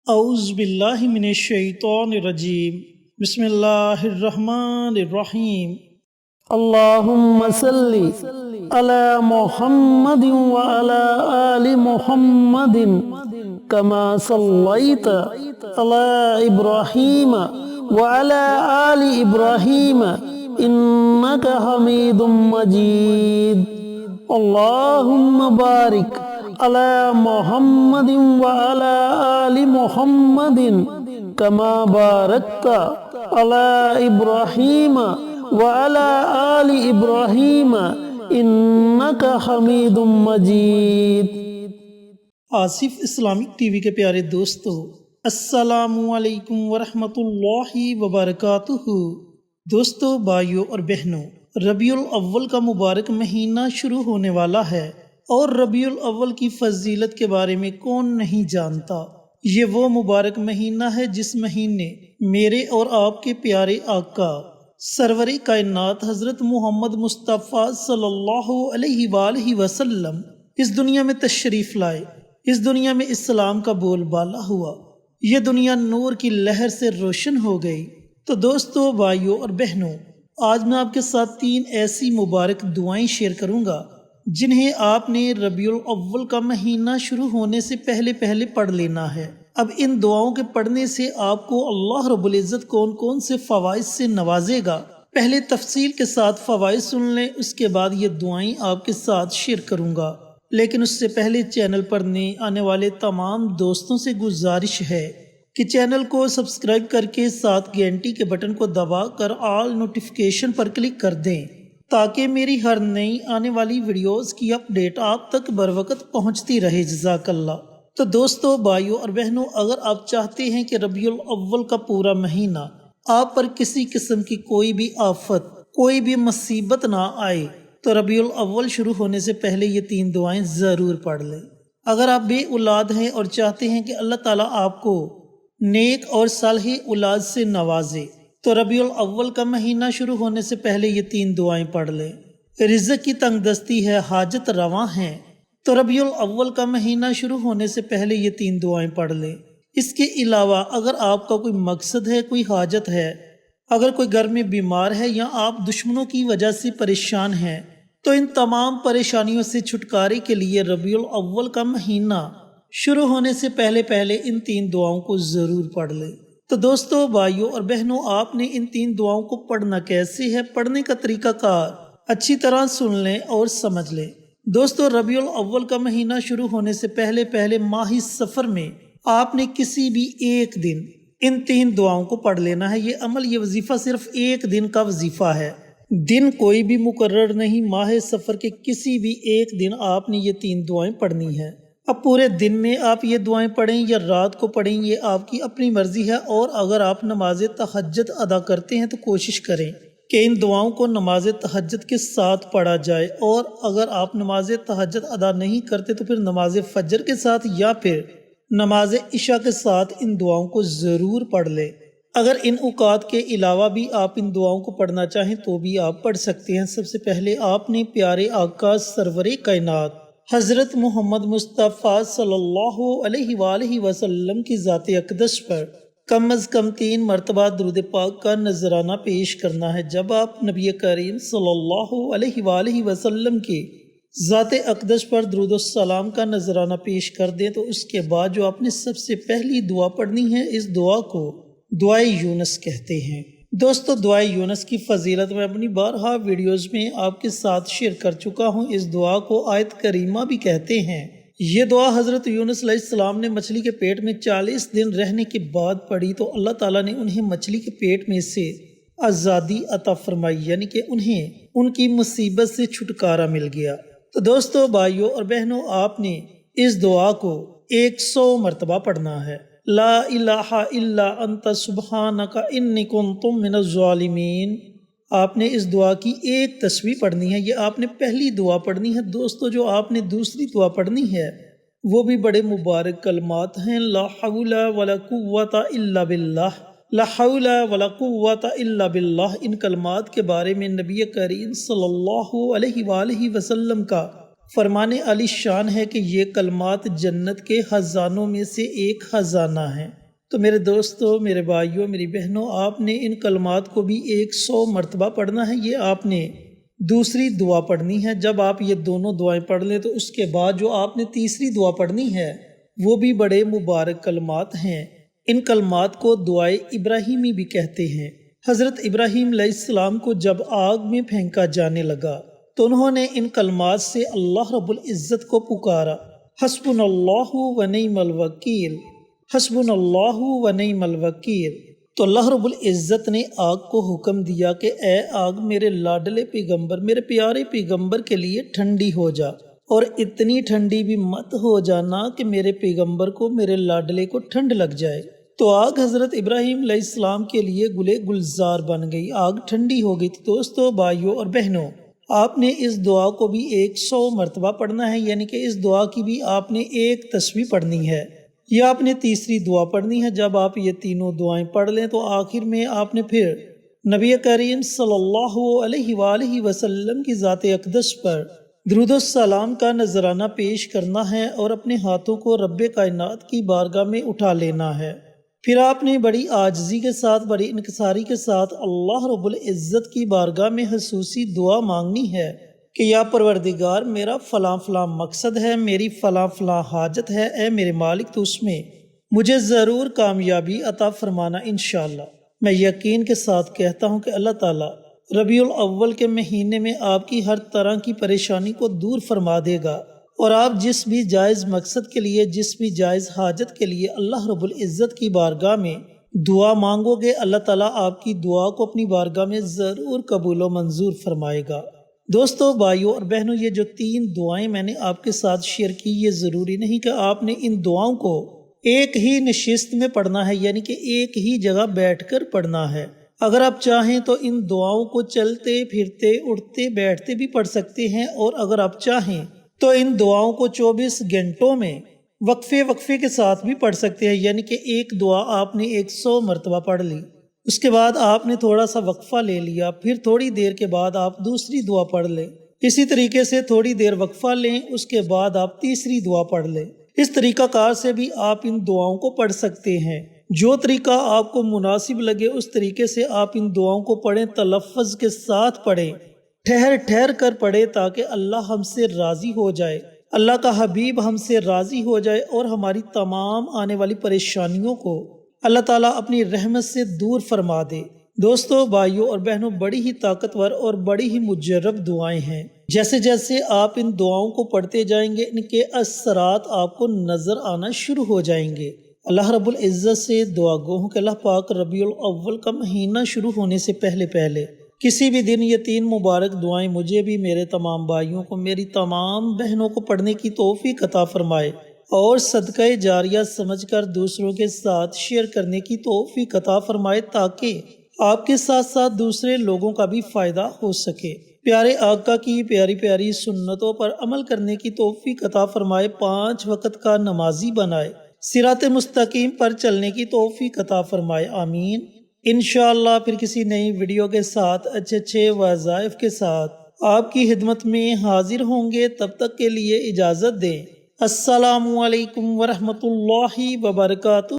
اعوذ باللہ من الشیطان الرجیم بسم اللہ الرحمن الرحیم اللهم صل على محمد وعلى آل محمد كما صليت على إبراهيم وعلى آل إبراهيم إنك حميد مجيد اللهم بارك على محمد وعلى آل محمد كما باركت على إبراهيم وعلى آل إبراهيم إنك حميد مجيد۔ آصف اسلامک ٹی وی کے پیارے دوستو، السلام علیکم ورحمۃ اللہ وبرکاتہ۔ دوستو، بھائیوں اور بہنوں، ربیع الاول کا مبارک مہینہ شروع ہونے والا ہے، اور ربیع الاول کی فضیلت کے بارے میں کون نہیں جانتا۔ یہ وہ مبارک مہینہ ہے جس مہینے میرے اور آپ کے پیارے آقا سرور کائنات حضرت محمد مصطفیٰ صلی اللہ علیہ وآلہ وسلم اس دنیا میں تشریف لائے، اس دنیا میں اسلام کا بول بالا ہوا، یہ دنیا نور کی لہر سے روشن ہو گئی۔ تو دوستو، بھائیوں اور بہنوں، آج میں آپ کے ساتھ 3 ایسی مبارک دعائیں شیئر کروں گا جنہیں آپ نے ربیع الاول کا مہینہ شروع ہونے سے پہلے پڑھ لینا ہے۔ اب ان دعاؤں کے پڑھنے سے آپ کو اللہ رب العزت کون کون سے فوائد سے نوازے گا، پہلے تفصیل کے ساتھ فوائد سن لیں، اس کے بعد یہ دعائیں آپ کے ساتھ شیئر کروں گا۔ لیکن اس سے پہلے چینل پر نئے آنے والے تمام دوستوں سے گزارش ہے کہ چینل کو سبسکرائب کر کے ساتھ گھنٹی کے بٹن کو دبا کر آل نوٹیفیکیشن پر کلک کر دیں، تاکہ میری ہر نئی آنے والی ویڈیوز کی اپڈیٹ آپ تک بروقت پہنچتی رہے۔ جزاک اللہ۔ تو دوستو، بھائیوں اور بہنوں، اگر آپ چاہتے ہیں کہ ربیع الاول کا پورا مہینہ آپ پر کسی قسم کی کوئی بھی آفت، کوئی بھی مصیبت نہ آئے، تو ربیع الاول شروع ہونے سے پہلے یہ 3 دعائیں ضرور پڑھ لیں۔ اگر آپ بے اولاد ہیں اور چاہتے ہیں کہ اللہ تعالیٰ آپ کو نیک اور صالح اولاد سے نوازے، تو ربیع الاول کا مہینہ شروع ہونے سے پہلے یہ 3 دعائیں پڑھ لیں۔ رزق کی تنگ دستی ہے، حاجت رواں ہیں، تو ربیع الاول کا مہینہ شروع ہونے سے پہلے یہ 3 دعائیں پڑھ لیں۔ اس کے علاوہ اگر آپ کا کوئی مقصد ہے، کوئی حاجت ہے، اگر کوئی گھر میں بیمار ہے یا آپ دشمنوں کی وجہ سے پریشان ہیں، تو ان تمام پریشانیوں سے چھٹکارے کے لیے ربیع الاول کا مہینہ شروع ہونے سے پہلے ان 3 دعاؤں کو ضرور پڑھ لیں۔ تو دوستو، بھائیوں اور بہنوں، آپ نے ان 3 دعاؤں کو پڑھنا کیسے ہے، پڑھنے کا طریقہ کار اچھی طرح سن لیں اور سمجھ لیں۔ دوستو، ربیع الاول کا مہینہ شروع ہونے سے پہلے ماہ سفر میں آپ نے کسی بھی ایک دن ان 3 دعاؤں کو پڑھ لینا ہے۔ یہ عمل، یہ وظیفہ صرف ایک دن کا وظیفہ ہے، دن کوئی بھی مقرر نہیں۔ ماہ سفر کے کسی بھی ایک دن آپ نے یہ 3 دعائیں پڑھنی ہے۔ اب پورے دن میں آپ یہ دعائیں پڑھیں یا رات کو پڑھیں، یہ آپ کی اپنی مرضی ہے، اور اگر آپ نماز تہجد ادا کرتے ہیں تو کوشش کریں کہ ان دعاؤں کو نماز تہجد کے ساتھ پڑھا جائے، اور اگر آپ نماز تہجد ادا نہیں کرتے تو پھر نماز فجر کے ساتھ یا پھر نماز عشاء کے ساتھ ان دعاؤں کو ضرور پڑھ لیں۔ اگر ان اوقات کے علاوہ بھی آپ ان دعاؤں کو پڑھنا چاہیں تو بھی آپ پڑھ سکتے ہیں۔ سب سے پہلے آپ نے پیارے آقا سرور کائنات حضرت محمد مصطفیٰ صلی اللہ علیہ وآلہ وسلم کی ذات اقدس پر کم از کم 3 مرتبہ درود پاک کا نذرانہ پیش کرنا ہے۔ جب آپ نبی کریم صلی اللہ علیہ وآلہ وسلم کی ذات اقدس پر درود السلام کا نذرانہ پیش کر دیں تو اس کے بعد جو آپ نے سب سے پہلی دعا پڑھنی ہے، اس دعا کو دعائے یونس کہتے ہیں۔ دوستو، دعائے یونس کی فضیلت میں اپنی بارہا ویڈیوز میں آپ کے ساتھ شیئر کر چکا ہوں۔ اس دعا کو آیت کریمہ بھی کہتے ہیں۔ یہ دعا حضرت یونس علیہ السلام نے مچھلی کے پیٹ میں 40 دن رہنے کے بعد پڑھی تو اللہ تعالیٰ نے انہیں مچھلی کے پیٹ میں سے آزادی عطا فرمائی، یعنی کہ انہیں ان کی مصیبت سے چھٹکارا مل گیا۔ تو دوستو، بھائیوں اور بہنوں، آپ نے اس دعا کو 100 مرتبہ پڑھنا ہے۔ لا الہ الا انت سبحانک انی کنت من الظالمین۔ آپ نے اس دعا کی ایک تسبیح پڑھنی ہے، یہ آپ نے پہلی دعا پڑھنی ہے۔ دوستو، جو آپ نے دوسری دعا پڑھنی ہے وہ بھی بڑے مبارک کلمات ہیں۔ لا حول ولا قوت الا باللہ، لا حول ولا قوت الا باللہ۔ ان کلمات کے بارے میں نبی کریم صلی اللہ علیہ وآلہ وسلم کا فرمانے علی شان ہے کہ یہ کلمات جنت کے خزانوں میں سے ایک خزانہ ہیں۔ تو میرے دوستو، میرے بھائیوں، میری بہنوں، آپ نے ان کلمات کو بھی 100 مرتبہ پڑھنا ہے۔ یہ آپ نے دوسری دعا پڑھنی ہے۔ جب آپ یہ دونوں دعائیں پڑھ لیں تو اس کے بعد جو آپ نے تیسری دعا پڑھنی ہے وہ بھی بڑے مبارک کلمات ہیں۔ ان کلمات کو دعائے ابراہیمی بھی کہتے ہیں۔ حضرت ابراہیم علیہ السلام کو جب آگ میں پھینکا جانے لگا تو انہوں نے ان کلمات سے اللہ رب العزت کو پکارا، حسبنا اللہ و نعم الوکیل، حسبنا اللہ و نعم الوکیل۔ تو اللہ رب العزت نے آگ کو حکم دیا کہ اے آگ میرے لاڈلے پیغمبر، میرے پیارے پیغمبر کے لیے ٹھنڈی ہو جا، اور اتنی ٹھنڈی بھی مت ہو جانا کہ میرے پیغمبر کو، میرے لاڈلے کو ٹھنڈ لگ جائے۔ تو آگ حضرت ابراہیم علیہ السلام کے لیے گلے گلزار بن گئی، آگ ٹھنڈی ہو گئی تھی۔ دوستو، بھائیوں اور بہنوں، آپ نے اس دعا کو بھی 100 مرتبہ پڑھنا ہے، یعنی کہ اس دعا کی بھی آپ نے ایک تسبیح پڑھنی ہے۔ یہ آپ نے تیسری دعا پڑھنی ہے۔ جب آپ یہ تینوں دعائیں پڑھ لیں تو آخر میں آپ نے پھر نبی کریم صلی اللہ علیہ وآلہ وسلم کی ذات اقدس پر درود و سلام کا نذرانہ پیش کرنا ہے اور اپنے ہاتھوں کو رب کائنات کی بارگاہ میں اٹھا لینا ہے۔ پھر آپ نے بڑی عاجزی کے ساتھ، بڑی انکساری کے ساتھ اللہ رب العزت کی بارگاہ میں خصوصی دعا مانگنی ہے کہ یا پروردگار، میرا فلاں فلاں مقصد ہے، میری فلاں فلاں حاجت ہے، اے میرے مالک تو اس میں مجھے ضرور کامیابی عطا فرمانا انشاءاللہ۔ میں یقین کے ساتھ کہتا ہوں کہ اللہ تعالیٰ ربیع الاول کے مہینے میں آپ کی ہر طرح کی پریشانی کو دور فرما دے گا، اور آپ جس بھی جائز مقصد کے لیے، جس بھی جائز حاجت کے لیے اللہ رب العزت کی بارگاہ میں دعا مانگو گے، اللہ تعالیٰ آپ کی دعا کو اپنی بارگاہ میں ضرور قبول و منظور فرمائے گا۔ دوستو، بھائیوں اور بہنوں، یہ جو 3 دعائیں میں نے آپ کے ساتھ شیئر کی، یہ ضروری نہیں کہ آپ نے ان دعاؤں کو ایک ہی نشست میں پڑھنا ہے، یعنی کہ ایک ہی جگہ بیٹھ کر پڑھنا ہے۔ اگر آپ چاہیں تو ان دعاؤں کو چلتے پھرتے، اٹھتے بیٹھتے بھی پڑھ سکتے ہیں، اور اگر آپ چاہیں تو ان دعاؤں کو 24 گھنٹوں میں وقفے کے ساتھ بھی پڑھ سکتے ہیں، یعنی کہ ایک دعا آپ نے 100 مرتبہ پڑھ لی، اس کے بعد آپ نے تھوڑا سا وقفہ لے لیا، پھر تھوڑی دیر کے بعد آپ دوسری دعا پڑھ لیں، اسی طریقے سے تھوڑی دیر وقفہ لیں، اس کے بعد آپ تیسری دعا پڑھ لیں۔ اس طریقہ کار سے بھی آپ ان دعاؤں کو پڑھ سکتے ہیں۔ جو طریقہ آپ کو مناسب لگے اس طریقے سے آپ ان دعاؤں کو پڑھیں، تلفظ کے ساتھ پڑھیں، ٹھہر ٹھہر کر پڑھیں، تاکہ اللہ ہم سے راضی ہو جائے، اللہ کا حبیب ہم سے راضی ہو جائے، اور ہماری تمام آنے والی پریشانیوں کو اللہ تعالیٰ اپنی رحمت سے دور فرما دے۔ دوستو، بھائیوں اور بہنوں، بڑی ہی طاقتور اور بڑی ہی مجرب دعائیں ہیں۔ جیسے جیسے آپ ان دعاؤں کو پڑھتے جائیں گے، ان کے اثرات آپ کو نظر آنا شروع ہو جائیں گے۔ اللہ رب العزت سے دعا گو ہوں کہ اللہ پاک ربیع الاول کا مہینہ شروع ہونے سے پہلے کسی بھی دن یہ 3 مبارک دعائیں مجھے بھی، میرے تمام بھائیوں کو، میری تمام بہنوں کو پڑھنے کی توفیق عطا فرمائے، اور صدقہ جاریہ سمجھ کر دوسروں کے ساتھ شیئر کرنے کی توفیق عطا فرمائے، تاکہ آپ کے ساتھ ساتھ دوسرے لوگوں کا بھی فائدہ ہو سکے۔ پیارے آقا کی پیاری پیاری سنتوں پر عمل کرنے کی توفیق عطا فرمائے، 5 وقت کا نمازی بنائے، صراط مستقیم پر چلنے کی توفیق عطا فرمائے، آمین۔ انشاءاللہ پھر کسی نئی ویڈیو کے ساتھ، اچھے وظائف کے ساتھ آپ کی خدمت میں حاضر ہوں گے۔ تب تک کے لیے اجازت دیں۔ السلام علیکم ورحمۃ اللہ وبرکاتہ۔